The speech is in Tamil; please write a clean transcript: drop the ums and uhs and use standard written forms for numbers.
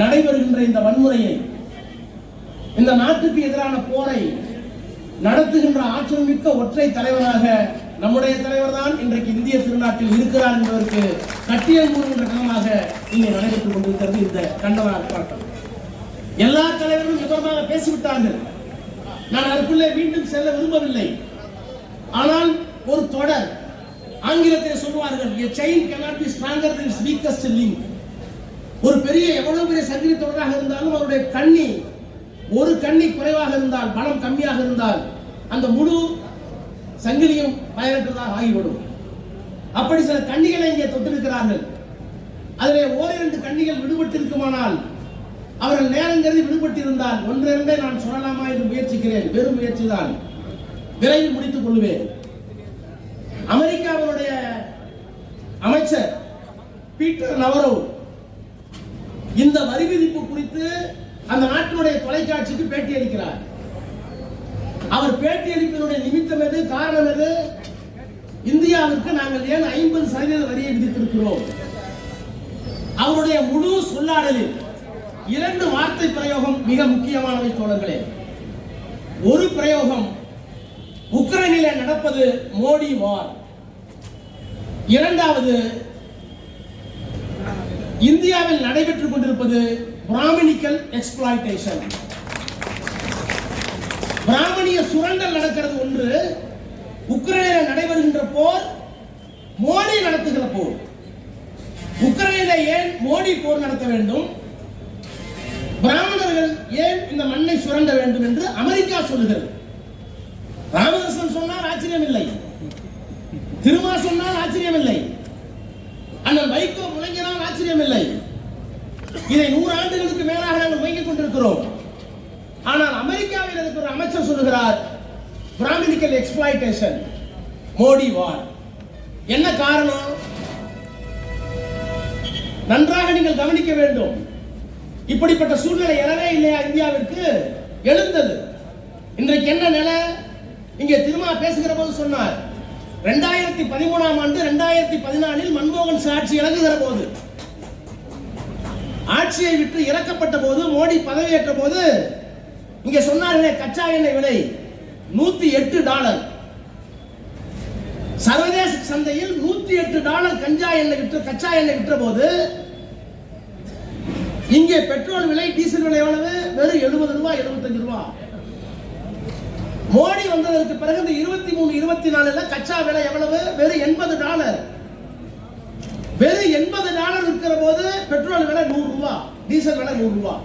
நடைபெறுகின்ற இந்த வன்முறையை, இந்த நாட்டுக்கு எதிரான போரை நடத்துகின்ற ஆற்றல் மிக்க ஒற்றை தலைவராக நம்முடைய தலைவர் தான் இன்றைக்கு இந்திய திருநாட்டில் இருக்கிறார் என்பதற்கு கட்டியம் கூறுகின்ற விதமாக இங்கே நடைபெற்றுக் கொண்டிருக்கிறது இந்த கண்டன ஆர்ப்பாட்டம். எல்லா தலைவர்களும் விவரமாக பேசிவிட்டார்கள். நான் அதற்குள்ளே மீண்டும் செல்ல விரும்பவில்லை. ஆனால் ஒரு தொடர், ஆங்கிலத்தில் சொல்வார்கள், a chain cannot be stronger than its weakest link. ஒரு எவ்வளவு பெரிய சங்கிலி தொடராக இருந்தாலும் அவருடைய கண்ணி, ஒரு கண்ணி குறைவாக இருந்தால், பலம் கம்மியாக இருந்தால் அந்த முழு சங்கிலியும் பயனற்றதாக ஆகிவிடும். அப்படி சில கண்ணிகளை இங்கே தொட்டிருக்கிறார்கள். அதிலே ஓரிரண்டு கண்ணிகள் விடுபட்டிருக்குமானால், அவர்கள் நேரங்கருதி விடுபட்டிருந்தால் ஒன்று இரண்டை நான் சொல்லலாமா என்று முயற்சிக்கிறேன். வெறும் முயற்சிதான், விரைவில் முடித்துக் கொள்வேன். அமெரிக்காவினுடைய அமைச்சர் பீட்டர் நவரோ இந்த வரி விதிப்பு குறித்து அந்த நாட்டினுடைய தொலைக்காட்சிக்கு பேட்டி அளிக்கிறார். அவர் பேட்டி அளிப்பதனுடைய நிமித்தம் எது, காரணம் எது? இந்தியாவிற்கு நாங்கள் ஏன் 50% வரியை விதித்திருக்கிறோம்? அவருடைய முழு சொல்லாடலில் 2 வார்த்தை பிரயோகம் மிக முக்கியமானவை தோழர்களே. ஒரு பிரயோகம், உக்ரைனிலே நடப்பது மோடி வார். இரண்டாவது, இந்தியாவில் நடைபெற்றுக் கொண்டிருப்பது பிராமணிக்கல் எக்ஸ்பிளாய்டேஷன். பிராமணிய சுரண்டல் நடக்கிறது ஒன்று, உக்ரைனில் நடைபெறுகின்ற போர் மோடி நடத்துகிற போர். உக்ரைனில் ஏன் மோடி போர் நடத்த வேண்டும், பிராமணர்கள் ஏன் இந்த மண்ணை சுரண்ட வேண்டும் என்று அமெரிக்கா சொல்லுகிறது. ராமகிருஷ்ணன் சொன்னால் ஆச்சரியம் இல்லை, திருமா சொன்னால் ஆச்சரியம் இல்லை, அண்ணன் வைகோ முழங்கினால் ஆச்சரியம் இல்லை. இதை 100 ஆண்டுகளுக்கு மேலாக நாங்கள் முயங்கிக் கொண்டிருக்கிறோம். ஆனால் அமெரிக்காவில் இருக்கிற அமைச்சர் சொல்லுகிறார் பிராமணிக்கல் எக்ஸ்பிளாய்டேஷன், மோடி வார். என்ன காரணம்? நன்றாக நீங்கள் கவனிக்க வேண்டும். இப்படிப்பட்ட சூழ்நிலை எழவே இல்லையா இந்தியாவிற்கு? எழுந்தது. இன்றைக்கு என்ன நிலை? இங்கே திருமா பேசுகிற போது சொன்னார், 2013ஆம் ஆண்டு 2014இல் மன்மோகன் சிங் ஆட்சி இறங்குகிற போது, ஆட்சியை விட்டு இறக்கப்பட்ட போது, மோடி பதவியேற்ற போது இங்கே சொன்னார்களே, கச்சா எண்ணெய் விலை $108. சர்வதேச சந்தையில் $108 கச்சா எண்ணெய் விற்ற போது, இங்கே பெட்ரோல் விலை, டீசல் விலை எவ்வளவு? வெறும் $70, $75. மோடி வந்ததற்கு பிறகு இந்த 23, 24 கச்சா விலை எவ்வளவு? வெறும் $80. வெறும் $80 இருக்கிற போது பெட்ரோல் விலை $100, டீசல் விலை $100.